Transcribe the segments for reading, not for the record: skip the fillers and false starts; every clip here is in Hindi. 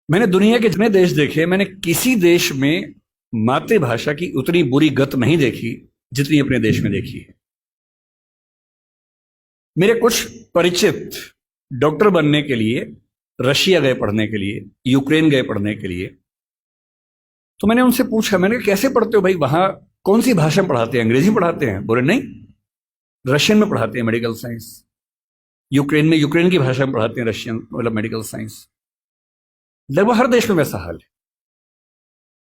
मैंने दुनिया के जितने देश देखे, मैंने किसी देश में मातृभाषा की उतनी बुरी गत नहीं देखी जितनी अपने देश में देखी है। मेरे कुछ परिचित डॉक्टर बनने के लिए रशिया गए पढ़ने के लिए, यूक्रेन गए पढ़ने के लिए। तो मैंने उनसे पूछा, मैंने कहा कैसे पढ़ते हो भाई, वहां कौन सी भाषा में पढ़ाते हैं? अंग्रेजी में पढ़ाते हैं? बोले नहीं, रशियन में पढ़ाते हैं मेडिकल साइंस। यूक्रेन में यूक्रेन की भाषा में पढ़ाते हैं रशियन, मतलब मेडिकल साइंस। लगभग हर देश में वैसा हाल है।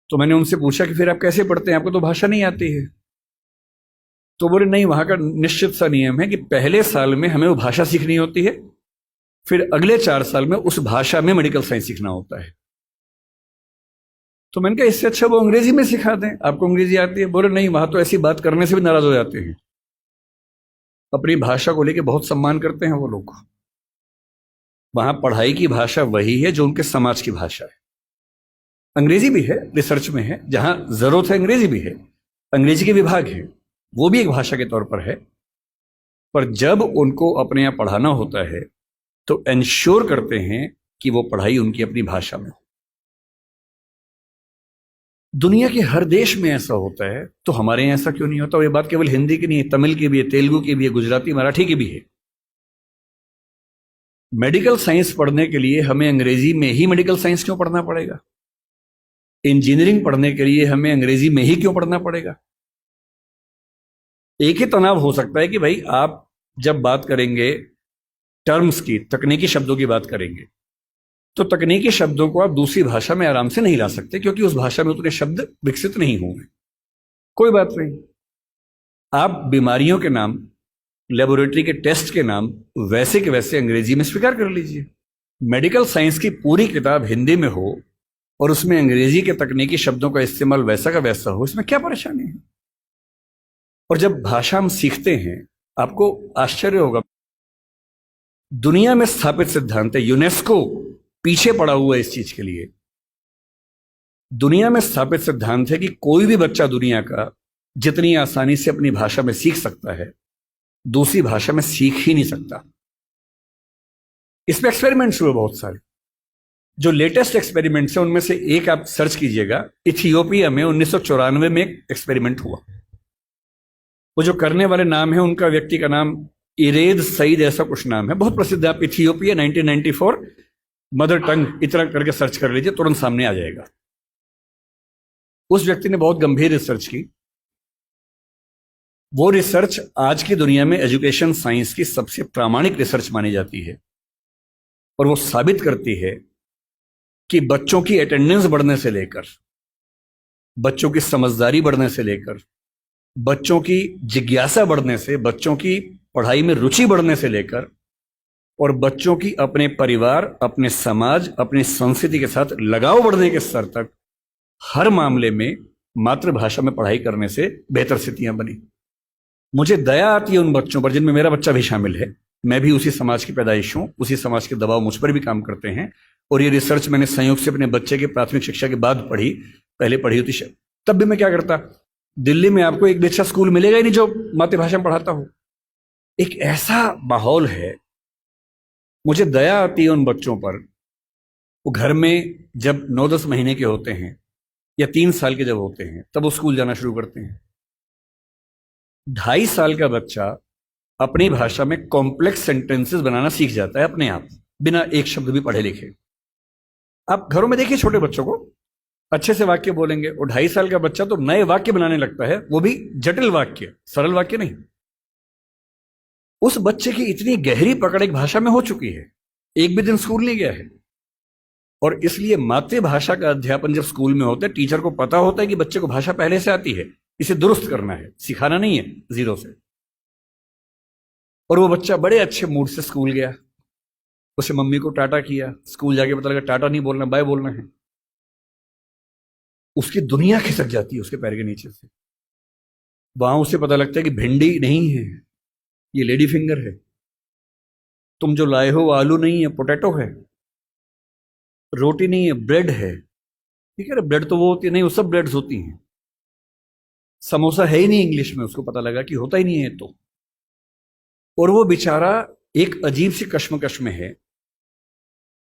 तो मैंने उनसे पूछा कि फिर आप कैसे पढ़ते हैं, आपको तो भाषा नहीं आती है? तो बोले नहीं, वहां का निश्चित सा नियम है कि पहले साल में हमें वो भाषा सीखनी होती है, फिर अगले 4 साल में उस भाषा में मेडिकल साइंस सीखना होता है। तो मैंने कहा इससे अच्छा वो अंग्रेजी में सिखा दें, आपको अंग्रेजी आती है। बोले नहीं, वहां तो ऐसी बात करने से भी नाराज हो जाते हैं। अपनी भाषा को लेकर बहुत सम्मान करते हैं वो लोग। वहां पढ़ाई की भाषा वही है जो उनके समाज की भाषा है। अंग्रेजी भी है, रिसर्च में है, जहां जरूरत है अंग्रेजी भी है, अंग्रेजी के विभाग है, वो भी एक भाषा के तौर पर है। पर जब उनको अपने यहां पढ़ाना होता है तो इंश्योर करते हैं कि वो पढ़ाई उनकी अपनी भाषा में हो। दुनिया के हर देश में ऐसा होता है, तो हमारे यहां ऐसा क्यों नहीं होता? और ये बात केवल हिंदी की नहीं है, तमिल की भी है, तेलुगु की भी है, गुजराती मराठी की भी है। मेडिकल साइंस पढ़ने के लिए हमें अंग्रेजी में ही मेडिकल साइंस क्यों पढ़ना पड़ेगा? इंजीनियरिंग पढ़ने के लिए हमें अंग्रेजी में ही क्यों पढ़ना पड़ेगा? एक ही तनाव हो सकता है कि भाई आप जब बात करेंगे टर्म्स की, तकनीकी शब्दों की बात करेंगे, तो तकनीकी शब्दों को आप दूसरी भाषा में आराम से नहीं ला सकते, क्योंकि उस भाषा में उतने शब्द विकसित नहीं होंगे। कोई बात नहीं, आप बीमारियों के नाम, लेबोरेटरी के टेस्ट के नाम वैसे के वैसे अंग्रेजी में स्वीकार कर लीजिए। मेडिकल साइंस की पूरी किताब हिंदी में हो और उसमें अंग्रेजी के तकनीकी शब्दों का इस्तेमाल वैसा का वैसा हो, इसमें क्या परेशानी है? और जब भाषा हम सीखते हैं, आपको आश्चर्य होगा, दुनिया में स्थापित सिद्धांत है, यूनेस्को पीछे पड़ा हुआ है इस चीज के लिए। दुनिया में स्थापित सिद्धांत है कि कोई भी बच्चा दुनिया का जितनी आसानी से अपनी भाषा में सीख सकता है, दूसरी भाषा में सीख ही नहीं सकता। इसमें एक्सपेरिमेंट्स हुए बहुत सारे। जो लेटेस्ट एक्सपेरिमेंट्स हैं उनमें से एक आप सर्च कीजिएगा, इथियोपिया में 1994 में एक एक्सपेरिमेंट हुआ। वो जो करने वाले नाम है, उनका व्यक्ति का नाम इरेद सईद ऐसा कुछ नाम है, बहुत प्रसिद्ध है। आप इथियोपिया 1994 मदर टंग इतना करके सर्च कर लीजिए, तुरंत सामने आ जाएगा। उस व्यक्ति ने बहुत गंभीर रिसर्च की। वो रिसर्च आज की दुनिया में एजुकेशन साइंस की सबसे प्रामाणिक रिसर्च मानी जाती है, और वो साबित करती है कि बच्चों की अटेंडेंस बढ़ने से लेकर, बच्चों की समझदारी बढ़ने से लेकर, बच्चों की जिज्ञासा बढ़ने से, बच्चों की पढ़ाई में रुचि बढ़ने से लेकर, और बच्चों की अपने परिवार, अपने समाज, अपनी संस्कृति के साथ लगाव बढ़ने के स्तर तक, हर मामले में मातृभाषा में पढ़ाई करने से बेहतर स्थितियां बनी। मुझे दया आती है उन बच्चों पर जिनमें मेरा बच्चा भी शामिल है। मैं भी उसी समाज की पैदाइश हूं, उसी समाज के दबाव मुझ पर भी काम करते हैं। और ये रिसर्च मैंने संयोग से अपने बच्चे के प्राथमिक शिक्षा के बाद पढ़ी, पहले पढ़ी होती तब भी मैं क्या करता, दिल्ली में आपको एक भी अच्छा स्कूल मिलेगा ही नहीं जो मातृभाषा में पढ़ाता हो। एक ऐसा माहौल है, मुझे दया आती है उन बच्चों पर। वो घर में जब 9-10 महीने के होते हैं या 3 साल के जब होते हैं, तब वो स्कूल जाना शुरू करते हैं। 2.5 साल का बच्चा अपनी भाषा में कॉम्प्लेक्स सेंटेंसेस बनाना सीख जाता है अपने आप, बिना एक शब्द भी पढ़े लिखे। आप घरों में देखिए छोटे बच्चों को, अच्छे से वाक्य बोलेंगे। और 2.5 साल का बच्चा तो नए वाक्य बनाने लगता है, वो भी जटिल वाक्य, सरल वाक्य नहीं। उस बच्चे की इतनी गहरी पकड़ एक भाषा में हो चुकी है, एक भी दिन स्कूल नहीं गया है। और इसलिए मातृभाषा का अध्यापन जब स्कूल में होता है, टीचर को पता होता है कि बच्चे को भाषा पहले से आती है, इसे दुरुस्त करना है, सिखाना नहीं है जीरो से। और वो बच्चा बड़े अच्छे मूड से स्कूल गया, उसे मम्मी को टाटा किया, स्कूल जाके पता लगा टाटा नहीं बोलना, बाय बोलना है। उसकी दुनिया खिसक जाती है उसके पैर के नीचे से। वहां उसे पता लगता है कि भिंडी नहीं है, ये लेडी फिंगर है। तुम जो लाए हो आलू नहीं है, पोटैटो है। रोटी नहीं है, ब्रेड है। ठीक है ना, ब्रेड तो वो होती है नहीं, वो सब ब्रेड्स होती हैं। समोसा है ही नहीं इंग्लिश में, उसको पता लगा कि होता ही नहीं है तो। और वो बेचारा एक अजीब सी कश्मकश में है।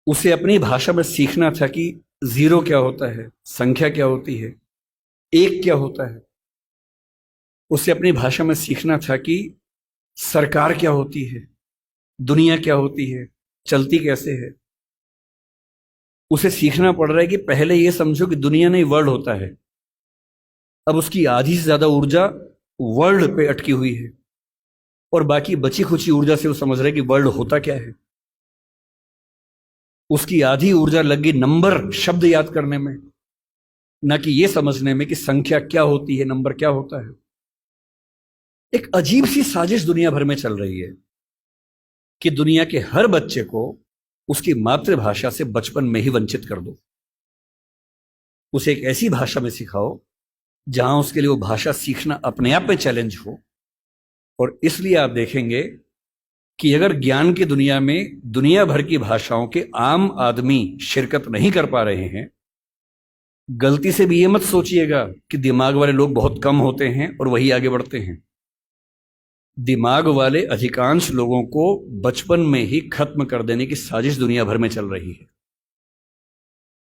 उसे अपनी भाषा में सीखना था कि जीरो क्या होता है, संख्या क्या होती है, एक क्या होता है। उसे अपनी भाषा में सीखना था कि सरकार क्या होती है, दुनिया क्या होती है, चलती कैसे है। उसे सीखना पड़ रहा है कि पहले यह समझो कि दुनिया नहीं वर्ल्ड होता है। अब उसकी आधी से ज्यादा ऊर्जा वर्ल्ड पे अटकी हुई है और बाकी बची खुची ऊर्जा से वो समझ रहे कि वर्ल्ड होता क्या है। उसकी आधी ऊर्जा लग गई नंबर, शब्द याद करने में, ना कि यह समझने में कि संख्या क्या होती है, नंबर क्या होता है। एक अजीब सी साजिश दुनिया भर में चल रही है कि दुनिया के हर बच्चे को उसकी मातृभाषा से बचपन में ही वंचित कर दो। उसे एक ऐसी भाषा में सिखाओ जहां उसके लिए वो भाषा सीखना अपने आप में चैलेंज हो। और इसलिए आप देखेंगे कि अगर ज्ञान की दुनिया में दुनिया भर की भाषाओं के आम आदमी शिरकत नहीं कर पा रहे हैं, गलती से भी ये मत सोचिएगा कि दिमाग वाले लोग बहुत कम होते हैं और वही आगे बढ़ते हैं। दिमाग वाले अधिकांश लोगों को बचपन में ही खत्म कर देने की साजिश दुनिया भर में चल रही है।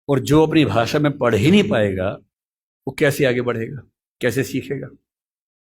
और जो अपनी भाषा में पढ़ ही नहीं पाएगा वो कैसे आगे बढ़ेगा, कैसे सीखेगा।